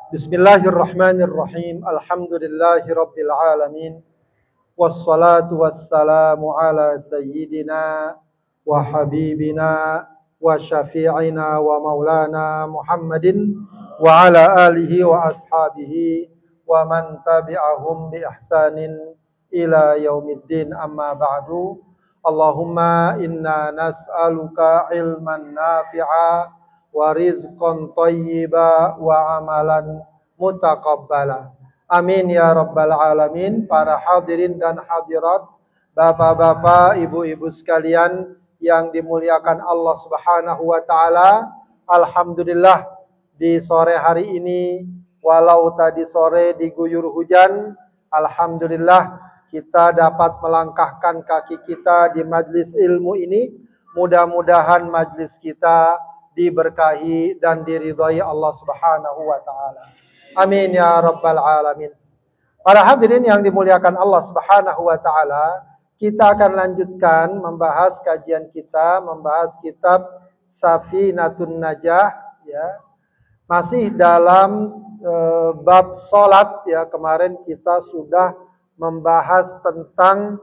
Bismillahirrahmanirrahim. Alhamdulillahirabbil alamin. Wassalatu wassalamu ala sayyidina wa habibina wa syafi'ina wa maulana Muhammadin wa ala alihi wa ashabihi wa man tabi'ahum bi ihsanin ila yaumiddin, amma ba'du. Allahumma inna nas'aluka ilman nafi'a wa rizqan thayyiba wa amalan mutaqabbala. Amin ya rabbal alamin. Para hadirin dan hadirat, bapak-bapak, ibu-ibu sekalian yang dimuliakan Allah Subhanahu wa taala. Alhamdulillah, di sore hari ini walau tadi sore diguyur hujan, alhamdulillah kita dapat melangkahkan kaki kita di majlis ilmu ini. Mudah-mudahan majlis kita diberkahi dan diridhai Allah Subhanahu wa taala. Amin ya rabbal alamin. Para hadirin yang dimuliakan Allah Subhanahu wa taala, kita akan lanjutkan membahas kajian kita, membahas kitab Safinatun Najah ya. Masih dalam bab salat ya. Kemarin kita sudah membahas tentang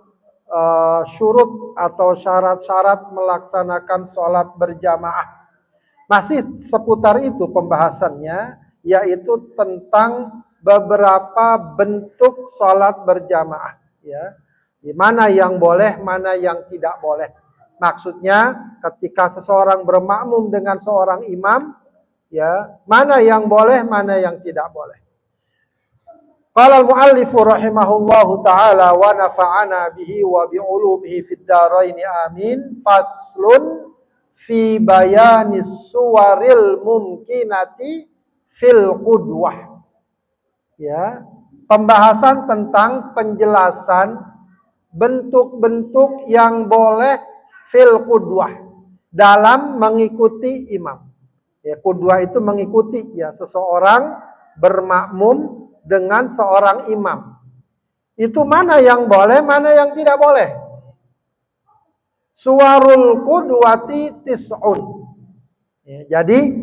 syurut atau syarat-syarat melaksanakan salat berjamaah. Masih seputar itu pembahasannya, yaitu tentang beberapa bentuk sholat berjamaah. Ya, di mana yang boleh, mana yang tidak boleh. Maksudnya, ketika seseorang bermakmum dengan seorang imam, ya, mana yang boleh, mana yang tidak boleh. Qala al-muallifu rahimahullahu ta'ala wa nafa'ana bihi wa bi'ulumihi fid dharaini amin. Faslun fi bayanis suwaril mumkinati fil qudwah. Ya, pembahasan tentang penjelasan bentuk-bentuk yang boleh fil qudwah, dalam mengikuti imam. Ya, qudwah itu mengikuti ya, seseorang bermakmum dengan seorang imam. Itu mana yang boleh, mana yang tidak boleh. Suwarul qudwati tis'un. Ya, jadi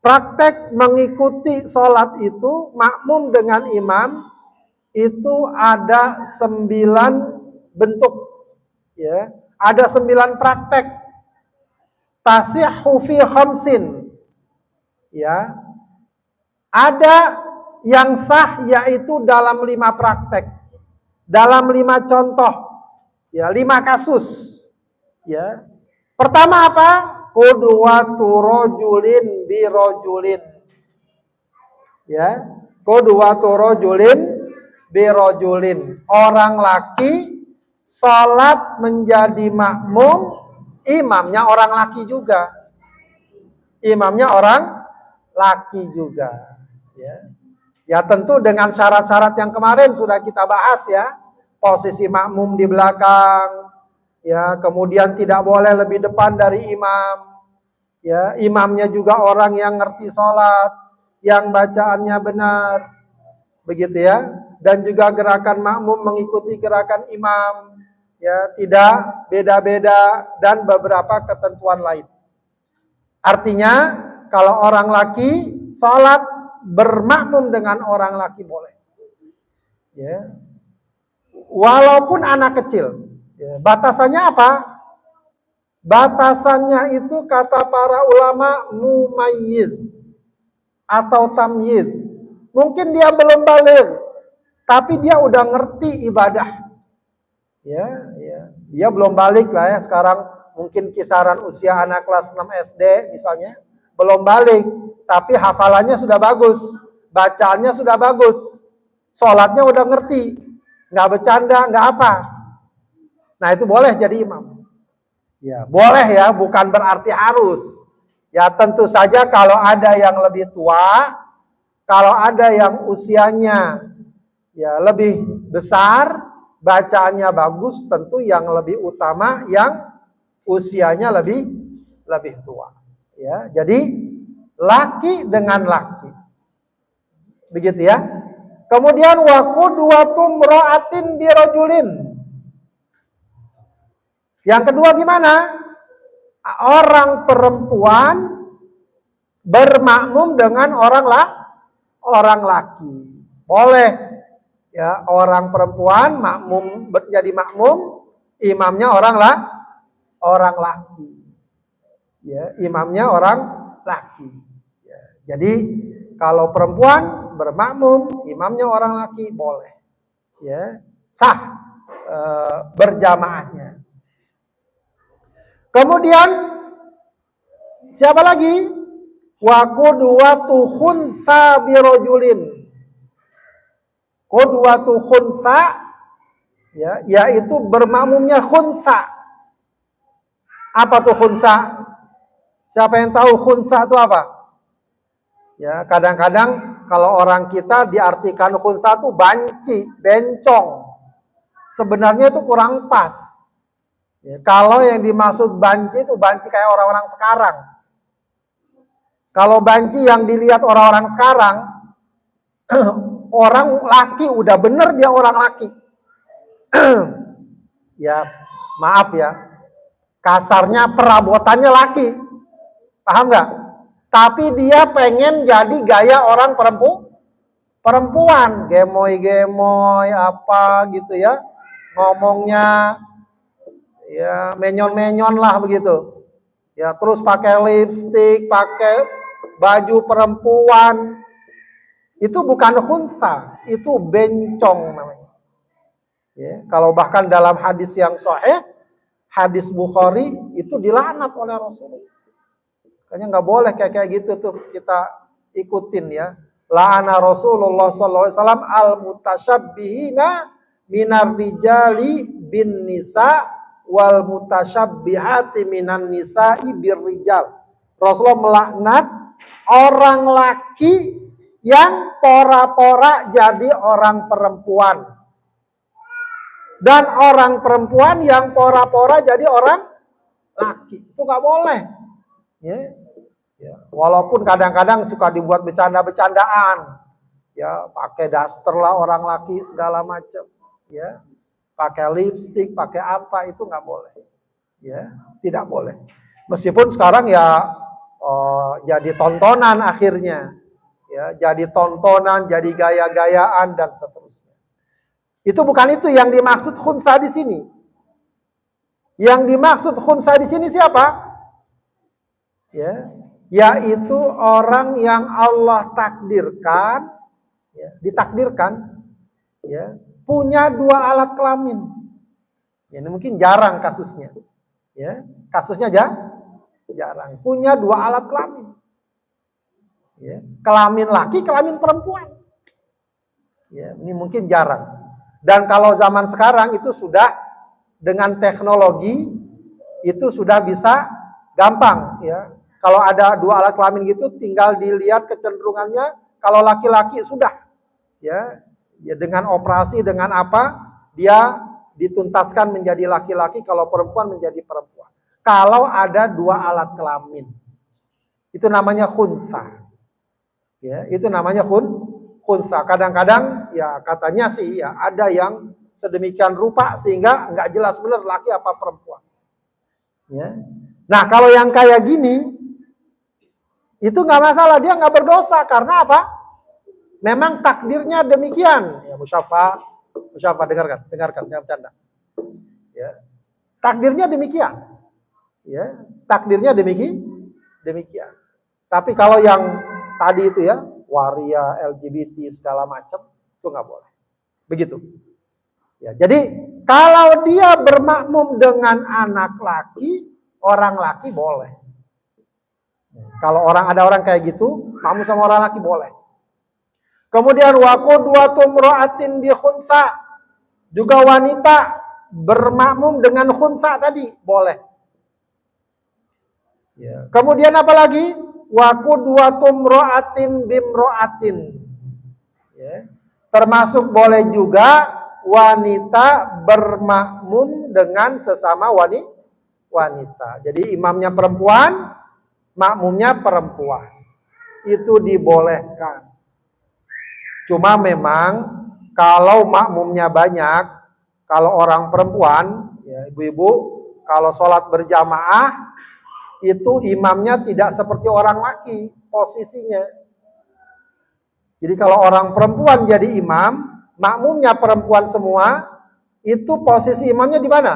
praktek mengikuti sholat itu, makmum dengan imam, itu ada 9 bentuk. Ya, ada 9 praktek. Tasihhu fi khamsin. Ya, ada yang sah yaitu dalam 5 praktek, dalam 5 contoh. Ya, 5 kasus. Ya. Pertama apa? Qudwatu rajulin bi rajulin. Ya, qudwatu rajulin bi rajulin. Orang laki salat menjadi makmum, imamnya orang laki juga. Imamnya orang laki juga. Ya. Ya, tentu dengan syarat-syarat yang kemarin sudah kita bahas ya. Posisi makmum di belakang, ya, kemudian tidak boleh lebih depan dari imam, ya, imamnya juga orang yang ngerti sholat, yang bacaannya benar, begitu ya, dan juga gerakan makmum mengikuti gerakan imam, ya, tidak beda-beda, dan beberapa ketentuan lain. Artinya, kalau orang laki sholat bermakmum dengan orang laki boleh, ya. Walaupun anak kecil. Ya, batasannya apa? Batasannya itu kata para ulama mumayyiz atau tamyiz. Mungkin dia belum baligh, tapi dia udah ngerti ibadah. Ya, ya. Dia belum balik lah ya. Sekarang mungkin kisaran usia anak kelas 6 SD misalnya. Belum balik, tapi hafalannya sudah bagus. Bacaannya sudah bagus. Sholatnya udah ngerti. Nggak bercanda, nggak apa. Nah, itu boleh jadi imam. Ya, boleh ya, bukan berarti harus. Ya, tentu saja kalau ada yang lebih tua, kalau ada yang usianya ya lebih besar, bacaannya bagus, tentu yang lebih utama yang usianya lebih tua. Ya, jadi laki dengan laki. Begitu ya. Kemudian wa qudwatum ra'atin bi rajulin. Yang kedua gimana? orang perempuan bermakmum dengan orang laki. Boleh ya, orang perempuan makmum jadi makmum, imamnya orang laki. Ya, imamnya orang laki. Ya, jadi kalau perempuan bermakmum, imamnya orang laki, boleh. Ya, sah berjamaahnya. Kemudian siapa lagi? Wa qudwatu khunsa birojulin. Qudwatu khunsa, ya, yaitu bermakmumnya khunsa. Apa tuh khunsa? Siapa yang tahu khunsa itu apa? Ya, kadang-kadang kalau orang kita diartikan khunsa itu banci, bencong. Sebenarnya itu kurang pas. Ya, kalau yang dimaksud banci itu banci kayak orang-orang sekarang. Kalau banci yang dilihat orang-orang sekarang, orang laki udah bener dia orang laki. Ya, maaf ya. Kasarnya perabotannya laki. Paham nggak? Tapi dia pengen jadi gaya orang perempuan. Gemoy-gemoy apa gitu ya. Ngomongnya ya menyon-menyon lah begitu. Ya, terus pakai lipstik, pakai baju perempuan. Itu bukan khunsa, itu bencong namanya. Ya, kalau bahkan dalam hadis yang sahih, hadis Bukhari, itu dilaknat oleh Rasulullah. Kayaknya nggak boleh kayak gitu tuh kita ikutin ya. La'ana Rasulullah SAW al-mutasyabbihina minar rijali bin nisa wal mutasyabbihati minan nisa'i bir rijal. Rasulullah melaknat orang laki yang pora-pora jadi orang perempuan. Dan orang perempuan yang pora-pora jadi orang laki. Itu nggak boleh. Ya. Ya. Walaupun kadang-kadang suka dibuat bercanda-bercandaan. Ya, pakai daster lah orang laki segala macam. Ya, pakai lipstik, pakai apa, itu nggak boleh. Ya, tidak boleh. Meskipun sekarang ya jadi tontonan akhirnya. Ya, jadi tontonan, jadi gaya-gayaan dan seterusnya. Itu bukan itu yang dimaksud khunsa di sini. Yang dimaksud khunsa di sini siapa? Ya, yaitu orang yang Allah takdirkan, ya, ditakdirkan, ya, punya dua alat kelamin. Ya, ini mungkin jarang kasusnya. Ya, kasusnya jarang. Punya dua alat kelamin. Ya, kelamin laki, kelamin perempuan. Ya, ini mungkin jarang. Dan kalau zaman sekarang itu sudah dengan teknologi itu sudah bisa gampang. Ya, kalau ada dua alat kelamin gitu, tinggal dilihat kecenderungannya. Kalau laki-laki sudah, ya, ya dengan operasi dengan apa dia dituntaskan menjadi laki-laki. Kalau perempuan menjadi perempuan. Kalau ada dua alat kelamin, itu namanya khunsa. Ya, itu namanya khunsa. Kadang-kadang ya katanya sih ya ada yang sedemikian rupa sehingga nggak jelas benar laki apa perempuan. Ya. Nah kalau yang kayak gini itu nggak masalah, dia nggak berdosa karena apa? Memang takdirnya demikian. Ya Musyafa dengarkan, jangan bercanda. Ya. Takdirnya demikian. Ya, takdirnya demikian. Tapi kalau yang tadi itu ya, waria, LGBT, segala macam, itu nggak boleh. Begitu. Ya, jadi, kalau dia bermakmum dengan anak laki, orang laki boleh. Kalau ada orang kayak gitu, makmum sama orang laki boleh. Kemudian, waqudwatum ra'atin bi khunsa. Juga wanita bermakmum dengan khunsa tadi, boleh. Ya. Kemudian apa lagi? Wa qudwatum ra'atin bimra'atin. Ya. Termasuk boleh juga wanita bermakmum dengan sesama wanita. Jadi imamnya perempuan, makmumnya perempuan. Itu dibolehkan. Cuma memang kalau makmumnya banyak, kalau orang perempuan, ya ibu-ibu, kalau sholat berjamaah itu imamnya tidak seperti orang laki posisinya. Jadi kalau orang perempuan jadi imam, makmumnya perempuan semua, itu posisi imamnya di mana?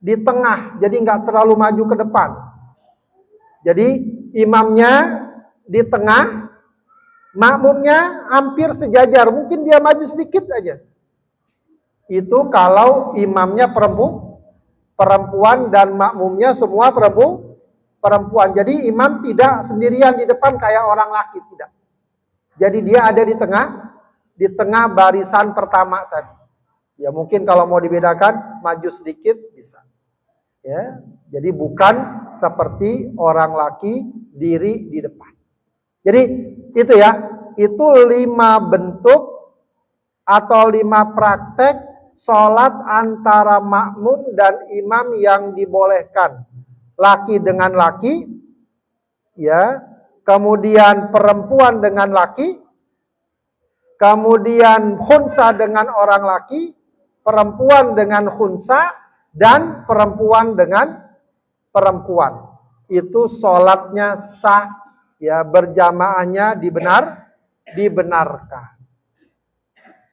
Di tengah, jadi nggak terlalu maju ke depan. Jadi imamnya di tengah, makmumnya hampir sejajar, mungkin dia maju sedikit aja. Itu kalau imamnya perempuan dan makmumnya semua perempuan. Jadi imam tidak sendirian di depan kayak orang laki, tidak. Jadi dia ada di tengah barisan pertama tadi. Ya mungkin kalau mau dibedakan maju sedikit bisa. Ya, jadi bukan seperti orang laki diri di depan. Jadi itu ya, itu 5 bentuk atau 5 praktek sholat antara makmum dan imam yang dibolehkan. Laki dengan laki, ya, kemudian perempuan dengan laki, kemudian khunsa dengan orang laki, perempuan dengan khunsa, dan perempuan dengan perempuan. Itu sholatnya sah, ya, berjamaahnya dibenarkan.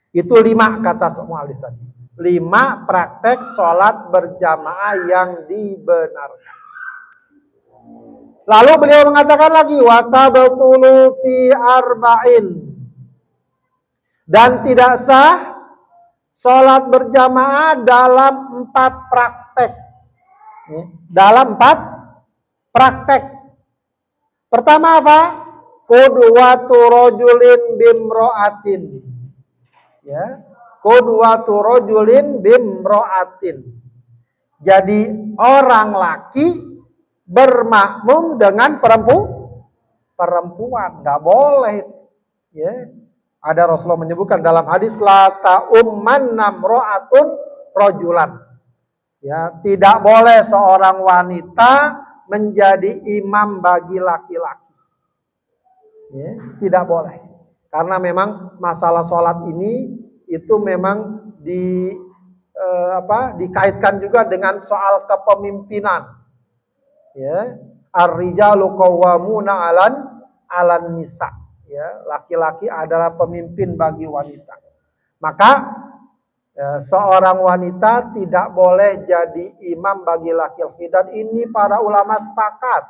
Itu 5 kata mu'allif tadi. 5 praktek sholat berjamaah yang dibenarkan. Lalu beliau mengatakan lagi, wa tabtulu fi arba'in. Dan tidak sah sholat berjamaah dalam 4 praktek. Dalam 4 praktek. Pertama apa? Qudwatu rajulin bimro'atin. Ya, qudwatu rajulin bimro'atin. Jadi orang laki bermakmum dengan perempuan, nggak boleh. Ya, ada Rasulullah menyebutkan dalam hadis la ta'umman namro'atun rajulan. Ya, tidak boleh seorang wanita menjadi imam bagi laki-laki. Ya, tidak boleh. Karena memang masalah sholat ini itu memang dikaitkan juga dengan soal kepemimpinan. Ya, ar-rijalu qawwamuna 'alan nisa. Ya, laki-laki adalah pemimpin bagi wanita. Maka seorang wanita tidak boleh jadi imam bagi laki-laki, dan ini para ulama sepakat.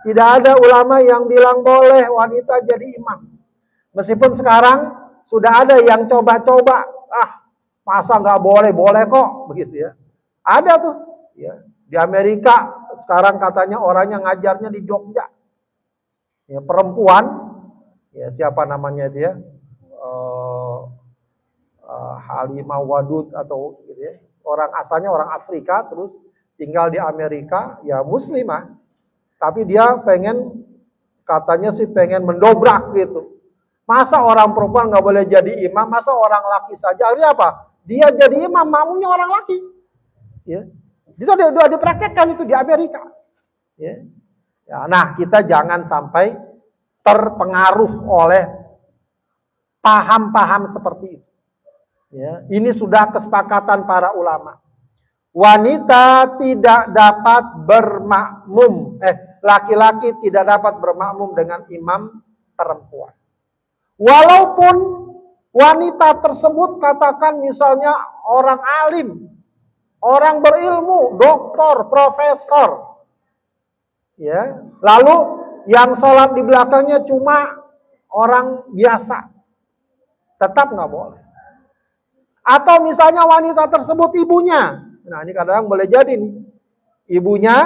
Tidak ada ulama yang bilang boleh wanita jadi imam. Meskipun sekarang sudah ada yang coba-coba, masa nggak boleh, boleh kok, begitu ya. Ada tuh, ya. Di Amerika sekarang katanya orangnya ngajarnya di Jogja. Ya, perempuan, ya siapa namanya dia? Halimah Wadud atau gitu ya. Orang asalnya orang Afrika terus tinggal di Amerika, ya muslimah. Tapi dia katanya sih pengen mendobrak gitu. Masa orang perempuan nggak boleh jadi imam, masa orang laki saja? Artinya apa? Dia jadi imam, makmumnya orang laki. Ya. Itu udah dipraktekkan itu di Amerika. Ya. Ya, nah, kita jangan sampai terpengaruh oleh paham-paham seperti itu. Ya, ini sudah kesepakatan para ulama. Wanita tidak dapat bermakmum, laki-laki tidak dapat bermakmum dengan imam perempuan. Walaupun wanita tersebut katakan misalnya orang alim, orang berilmu, doktor, profesor. Ya, lalu yang sholat di belakangnya cuma orang biasa. Tetap nggak boleh. Atau misalnya wanita tersebut ibunya. Nah, ini kadang-kadang boleh jadi nih. Ibunya,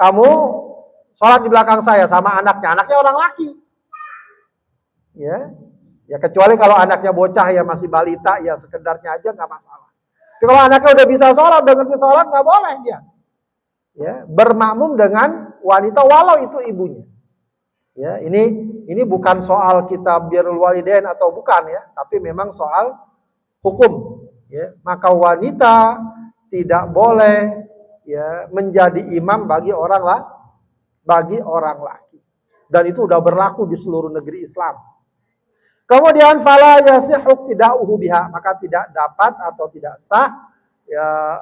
kamu sholat di belakang saya sama anaknya. Anaknya orang laki. Ya, ya kecuali kalau anaknya bocah ya masih balita, ya sekedarnya aja nggak masalah. Tapi kalau anaknya udah bisa sholat, udah ngerti sholat, nggak boleh dia. Ya, bermakmum dengan wanita walau itu ibunya. Ya, ini bukan soal kita birrul walidain atau bukan ya, tapi memang soal hukum. Ya, maka wanita tidak boleh ya menjadi imam bagi orang laki. Dan itu udah berlaku di seluruh negeri Islam. Kemudian fala yasihhu qida'uhu biha, maka tidak dapat atau tidak sah ya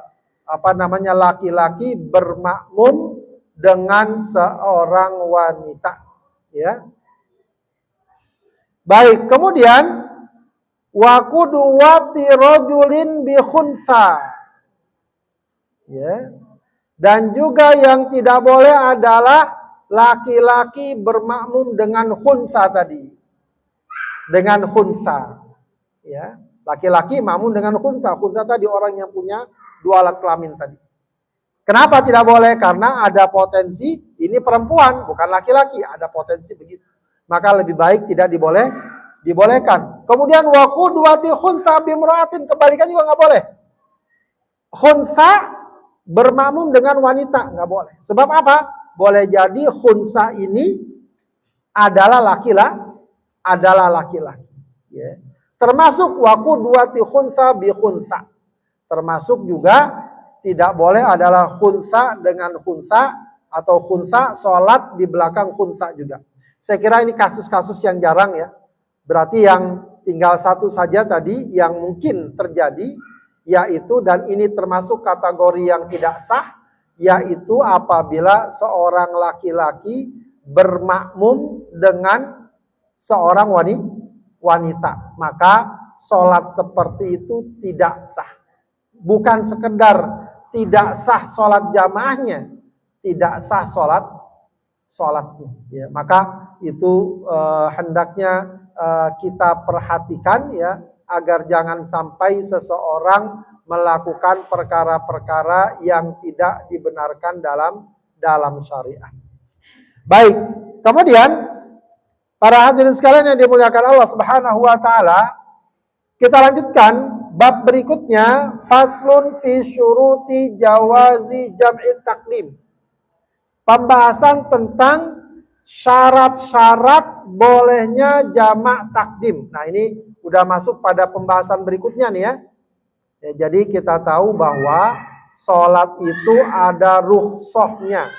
laki-laki bermakmum dengan seorang wanita. Ya. Baik, kemudian wa qudwati rajulin bi khunsa. Ya. Dan juga yang tidak boleh adalah laki-laki bermakmum dengan khunsa tadi. Dengan khunsa. Ya, laki-laki makmum dengan khunsa. Khunsa tadi orang yang punya dua alat kelamin tadi. Kenapa tidak boleh? Karena ada potensi ini perempuan, bukan laki-laki, ada potensi begitu. Maka lebih baik tidak dibolehkan. Kemudian wa qudwati khunsa bimra'atin, kebalikan juga nggak boleh. Khunsa bermakmum dengan wanita nggak boleh. Sebab apa? Boleh jadi khunsa ini adalah laki-laki. Ya. Termasuk wa qudwati khunsa bi khunsa. Termasuk juga tidak boleh adalah khunsa dengan khunsa atau khunsa sholat di belakang khunsa juga. Saya kira ini kasus-kasus yang jarang ya. Berarti yang tinggal satu saja tadi yang mungkin terjadi, yaitu dan ini termasuk kategori yang tidak sah, yaitu apabila seorang laki-laki bermakmum dengan seorang wanita. Maka sholat seperti itu tidak sah. Bukan sekedar tidak sah sholat jamaahnya, tidak sah sholatnya. Ya, maka itu hendaknya kita perhatikan ya, agar jangan sampai seseorang melakukan perkara-perkara yang tidak dibenarkan dalam syariat. Baik, kemudian para hadirin sekalian yang dimuliakan Allah Subhanahu wa taala, kita lanjutkan bab berikutnya, faslun fi syuruti jawazi jam'i takdim. Pembahasan tentang syarat-syarat bolehnya jamak takdim. Nah, ini udah masuk pada pembahasan berikutnya nih ya. Jadi kita tahu bahwa sholat itu ada rukhsahnya.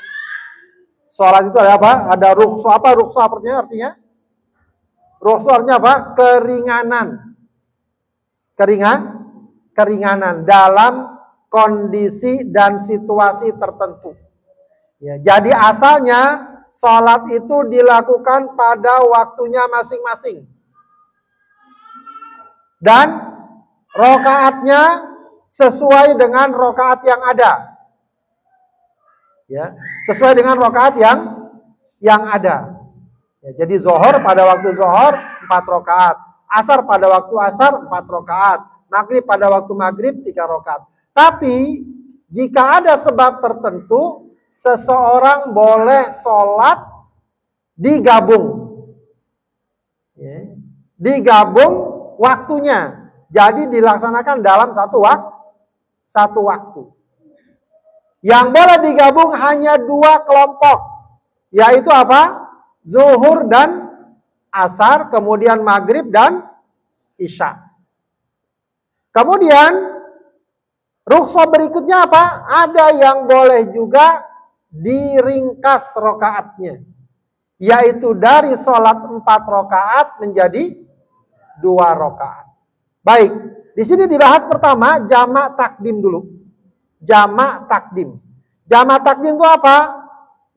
Sholat itu ada apa? Ada rukhsah. Apa rukhsah artinya? Rukhsah artinya apa? Keringanan dalam kondisi dan situasi tertentu. Ya, jadi asalnya sholat itu dilakukan pada waktunya masing-masing. Dan rokaatnya sesuai dengan rokaat yang ada. Ya, sesuai dengan rokaat yang ada. Ya, jadi zuhur pada waktu zuhur 4 rokaat. Asar pada waktu asar 4 rokaat. Maghrib pada waktu maghrib 3 rokaat. Tapi jika ada sebab tertentu, seseorang boleh sholat digabung. Ya. Digabung waktunya. Jadi dilaksanakan dalam satu waktu. Yang boleh digabung hanya 2 kelompok. Yaitu apa? Zuhur dan asar, kemudian maghrib dan isya. Kemudian rukhsah berikutnya apa? Ada yang boleh juga diringkas rokaatnya, yaitu dari sholat 4 rokaat menjadi 2 rokaat. Baik, di sini dibahas pertama jamak takdim dulu. Jamak takdim. Jamak takdim itu apa?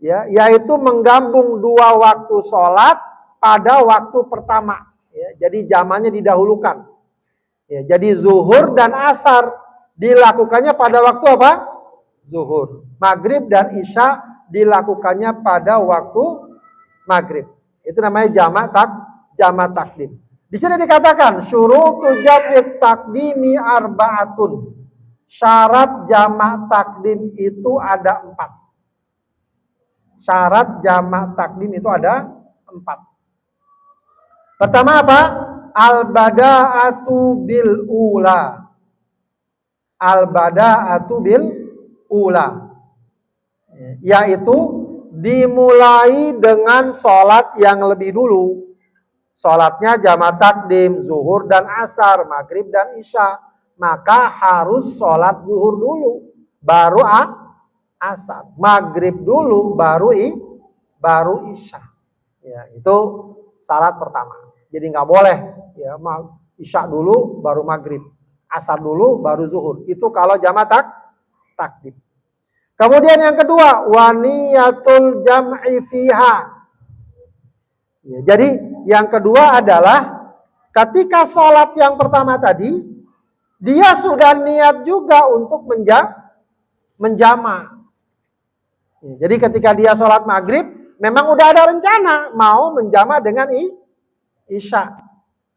Ya, yaitu menggabung 2 waktu sholat pada waktu pertama. Ya, jadi jamaknya didahulukan. Ya, jadi zuhur dan asar dilakukannya pada waktu apa? Zuhur. Maghrib dan isya dilakukannya pada waktu maghrib. Itu namanya jamak takdim. Di sini dikatakan syurutu jam'i takdimi arba'atun. Syarat jamak takdim itu ada 4. Syarat jamak takdim itu ada 4. Pertama apa? Al-bada'atu bil ula. Al-bada'atu bil ula. Yaitu dimulai dengan sholat yang lebih dulu. Sholatnya jamak takdim, zuhur dan asar, maghrib dan isya. Maka harus sholat zuhur dulu, baru asar. Maghrib dulu, baru isya. Ya, itu syarat pertama. Jadi nggak boleh ya, isya dulu baru maghrib, asar dulu baru zuhur. Itu kalau jamak takdim. Kemudian yang kedua, waniyatul jam'i fiha. Ya, jadi yang kedua adalah ketika sholat yang pertama tadi, dia sudah niat juga untuk menjama. Ya, jadi ketika dia sholat maghrib, memang udah ada rencana mau menjama dengan isya.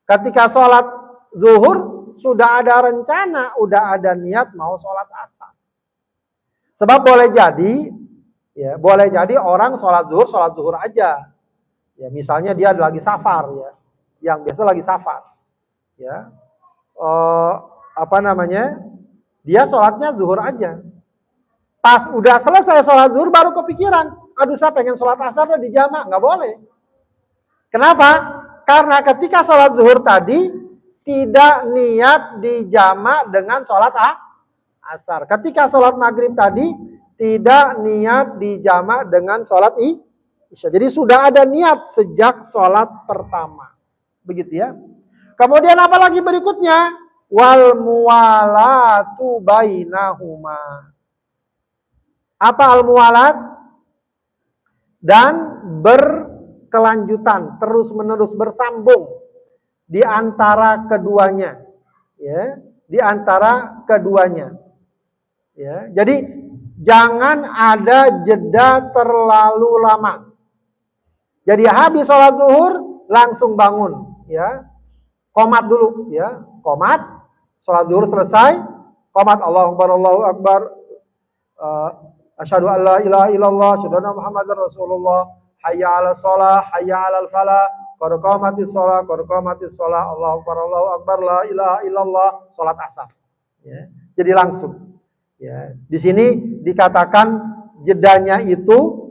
Ketika sholat zuhur, sudah ada rencana, udah ada niat mau sholat asar. Sebab boleh jadi orang sholat zuhur aja. Ya, misalnya dia lagi safar ya, yang biasa lagi safar. Ya, dia sholatnya zuhur aja. Pas udah selesai sholat zuhur baru kepikiran, aduh saya pengen sholat asar di jama', nggak boleh. Kenapa? Karena ketika sholat zuhur tadi tidak niat di jama' dengan sholat asar. Ketika sholat maghrib tadi tidak niat di jama' dengan sholat isya. Jadi sudah ada niat sejak sholat pertama. Begitu ya. Kemudian apa lagi berikutnya? Wal muwalatu bainahuma. Apa al muwalat? Dan berkelanjutan, terus-menerus bersambung di antara keduanya. Ya, di antara keduanya. Ya, jadi jangan ada jeda terlalu lama. Jadi habis sholat zuhur langsung bangun, ya, qomat dulu, ya, qomat, sholat zuhur selesai, qomat Allahu Akbar, asyhadu an la ilaha illallah, asyhadu anna Muhammadar Rasulullah, hayya 'alas shalah, hayya 'alal falah, qad qamatis shalah, Allahu Akbar, la ilaha illallah, sholat asar. Ya, jadi langsung. Ya, di sini dikatakan jedanya itu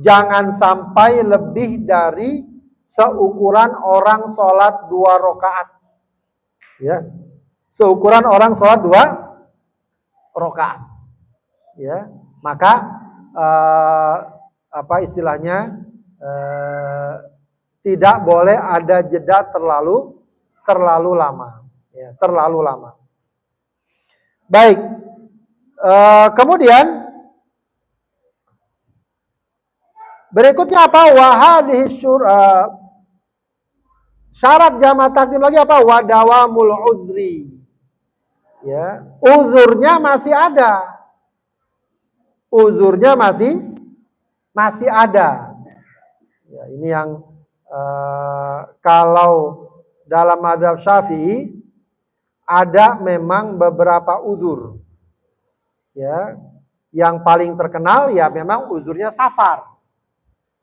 jangan sampai lebih dari seukuran orang sholat 2 rakaat. Ya, seukuran orang sholat 2 rakaat. Ya, maka tidak boleh ada jeda terlalu lama. Ya, terlalu lama. Baik. Kemudian berikutnya apa? Wahadhihi syarat jama' takdim lagi apa? Wadawamul uzri. Ya, uzurnya masih ada. Uzurnya masih ada. Ya, ini yang kalau dalam mazhab Syafi'i ada memang beberapa uzur. Ya, yang paling terkenal ya memang uzurnya safar.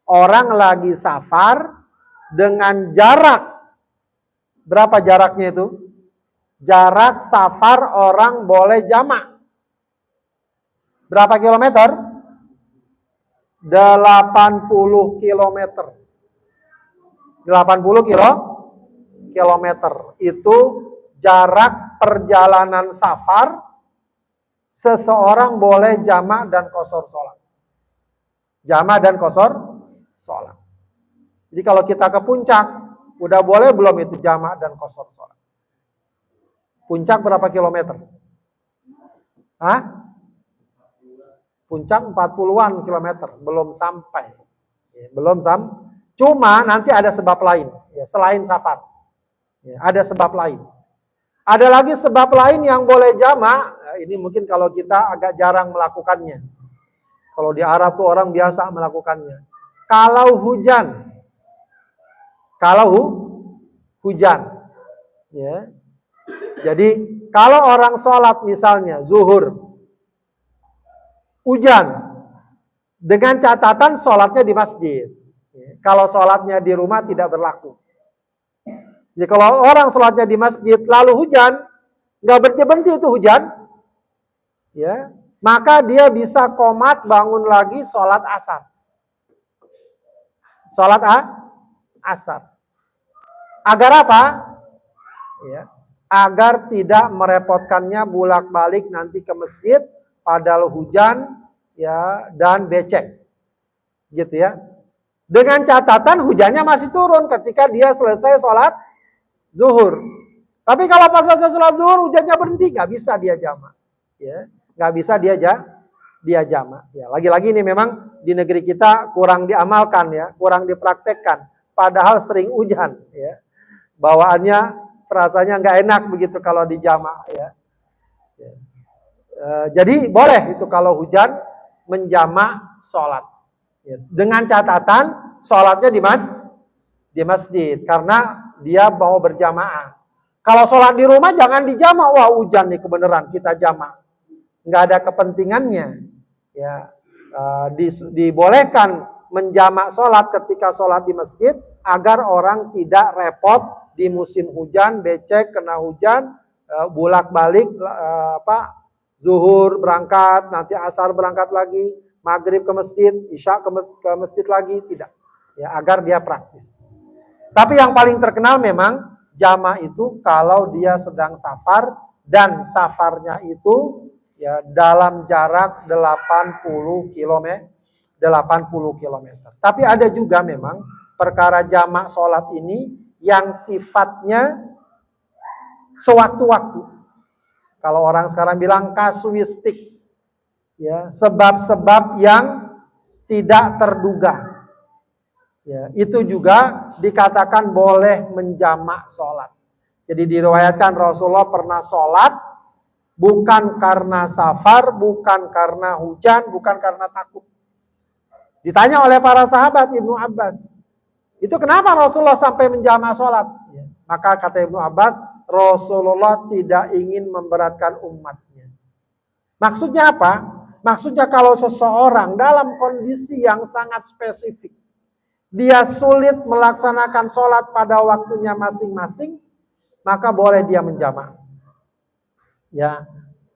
Orang lagi safar dengan jarak, berapa jaraknya itu? Jarak safar orang boleh jamak. Berapa kilometer? 80 kilometer. 80 kilometer. Itu jarak perjalanan safar seseorang boleh jamak dan qashar sholat. Jamak dan qashar sholat. Jadi kalau kita ke puncak, udah boleh belum itu jamak dan qashar sholat? Puncak berapa kilometer? Hah? Puncak 40-an kilometer, belum sampai. Ya, belum sampai. Cuma nanti ada sebab lain, ya, selain safar. Ya, ada sebab lain. Ada lagi sebab lain yang boleh jamak. Nah, ini mungkin kalau kita agak jarang melakukannya. Kalau di Arab tuh orang biasa melakukannya. Kalau hujan. Ya. Jadi kalau orang sholat misalnya zuhur, hujan, dengan catatan sholatnya di masjid. Kalau sholatnya di rumah tidak berlaku. Jadi kalau orang sholatnya di masjid lalu hujan, nggak berhenti itu hujan, ya, maka dia bisa qomat bangun lagi sholat asar. Sholat asar. Agar apa? Ya, agar tidak merepotkannya bolak-balik nanti ke masjid padahal hujan, ya, dan becek, gitu ya. Dengan catatan hujannya masih turun ketika dia selesai sholat zuhur. Tapi kalau pas selesai sholat zuhur hujannya berhenti, nggak bisa dia jamak, ya, nggak bisa dia dia jamak. Ya, lagi-lagi ini memang di negeri kita kurang diamalkan ya, kurang dipraktekkan. Padahal sering hujan ya. Bawaannya rasanya nggak enak begitu kalau di jamak ya. Jadi boleh itu kalau hujan menjamak sholat. Ya, dengan catatan sholatnya di masjid karena dia mau berjamaah. Kalau sholat di rumah jangan dijamak. Wah hujan nih kebenaran kita jamak. Nggak ada kepentingannya. Ya, dibolehkan menjamak sholat ketika sholat di masjid agar orang tidak repot di musim hujan, becek, kena hujan, bolak-balik zuhur berangkat, nanti asar berangkat lagi, maghrib ke masjid, isya ke masjid lagi, tidak. Ya, agar dia praktis. Tapi yang paling terkenal memang jamak itu kalau dia sedang safar dan safarnya itu ya dalam jarak 80 km. Tapi ada juga memang perkara jamak sholat ini yang sifatnya sewaktu-waktu. Kalau orang sekarang bilang kasuistik, ya, sebab-sebab yang tidak terduga. Ya, itu juga dikatakan boleh menjamak sholat. Jadi diriwayatkan Rasulullah pernah sholat bukan karena safar, bukan karena hujan, bukan karena takut. Ditanya oleh para sahabat Ibnu Abbas, itu kenapa Rasulullah sampai menjamak sholat? Ya, maka kata Ibnu Abbas, Rasulullah tidak ingin memberatkan umatnya. Maksudnya apa? Maksudnya kalau seseorang dalam kondisi yang sangat spesifik, dia sulit melaksanakan sholat pada waktunya masing-masing, maka boleh dia menjamak. Ya,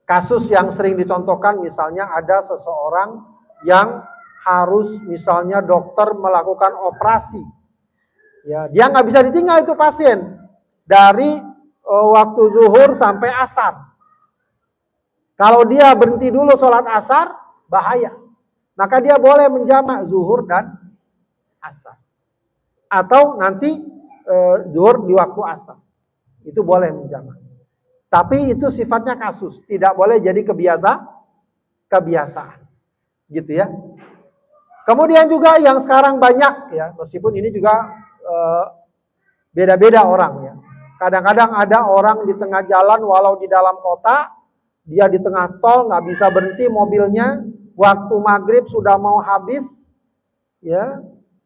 kasus yang sering dicontohkan misalnya ada seseorang yang harus misalnya dokter melakukan operasi. Ya, dia nggak bisa ditinggal itu pasien dari waktu zuhur sampai asar. Kalau dia berhenti dulu sholat asar, bahaya. Maka dia boleh menjamak zuhur dan asar. Atau nanti zuhur di waktu asar. Itu boleh menjamak. Tapi itu sifatnya kasus. Tidak boleh jadi kebiasaan. Gitu ya. Kemudian juga yang sekarang banyak ya, meskipun ini juga beda-beda orang ya. Kadang-kadang ada orang di tengah jalan walau di dalam kota, dia di tengah tol nggak bisa berhenti mobilnya, waktu maghrib sudah mau habis, ya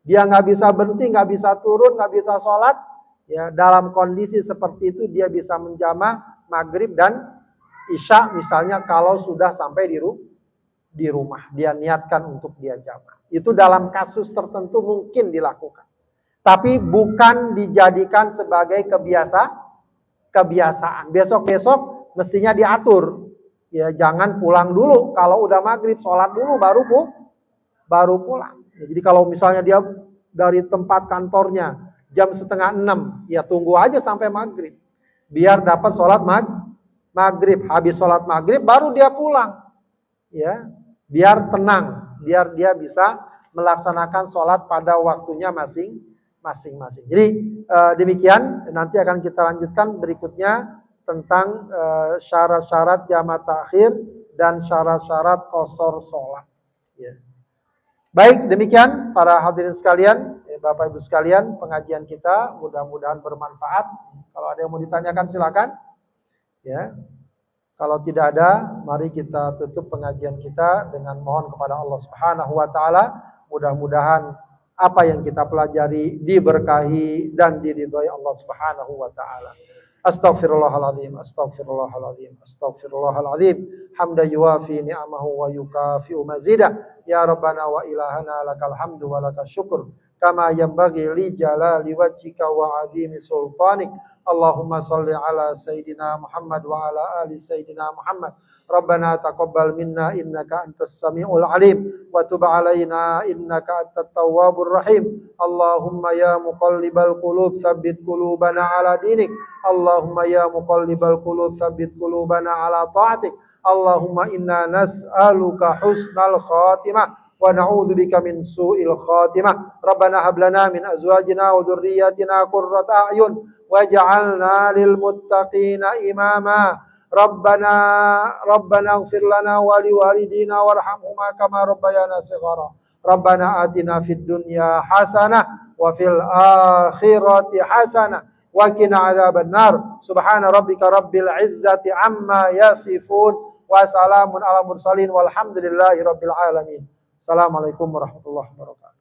dia nggak bisa berhenti, nggak bisa turun, nggak bisa sholat, ya dalam kondisi seperti itu dia bisa menjamak maghrib dan isya misalnya kalau sudah sampai di rumah, dia niatkan untuk dia jamak. Itu dalam kasus tertentu mungkin dilakukan. Tapi bukan dijadikan sebagai kebiasaan. Besok-besok mestinya diatur. Ya, jangan pulang dulu. Kalau udah maghrib, sholat dulu baru pulang. Ya, jadi kalau misalnya dia dari tempat kantornya jam 5:30, ya tunggu aja sampai maghrib. Biar dapat sholat maghrib. Habis sholat maghrib baru dia pulang. Ya, biar tenang. Biar dia bisa melaksanakan sholat pada waktunya masing-masing. Jadi demikian, nanti akan kita lanjutkan berikutnya tentang syarat-syarat jamak takhir dan syarat-syarat qasar sholat. Ya. Baik, demikian para hadirin sekalian, Bapak Ibu sekalian, pengajian kita mudah-mudahan bermanfaat. Kalau ada yang mau ditanyakan silakan. Ya. Kalau tidak ada, mari kita tutup pengajian kita dengan mohon kepada Allah Subhanahu wa taala, mudah-mudahan apa yang kita pelajari diberkahi dan diridhai Allah Subhanahu wa taala. Astaghfirullahaladzim, astaghfirullahaladzim, astaghfirullahaladzim. Hamdan yuwafi ni'amahu wa yukafi'u mazidah. Ya Rabbana wa ilahana lakal hamdu wa lakal syukur. Kama yanbaghi li jalali wajhika wa azimi sultanik. Allahumma salli ala Sayyidina Muhammad wa ala ali Sayyidina Muhammad. Rabbana taqabbal minna innaka antas samiul alim wa tub alaina innaka antat tawwabur rahim. Allahumma ya muqallibal qulub tsabbit qulubana ala dinik. Allahumma ya muqallibal qulub tsabbit qulubana ala ta'atik. Allahumma inna nas'aluka husnal khatimah wa na'udzubika min su'il khatimah. Rabbana hab lana min azwajina wa dhurriyyatina qurrata a'yun waj'alna lil muttaqina imama. Rabbana ighfir lana wa liwalidina warhamhuma kama rabbayana shighara. Rabbana atina fid dunya hasanah wa fil akhirati hasanah wa qina adzabannar. Subhana rabbika rabbil izzati amma yasifun wa salamun ala mursalin walhamdulillahi rabbil alamin. Assalamualaikum warahmatullahi wabarakatuh.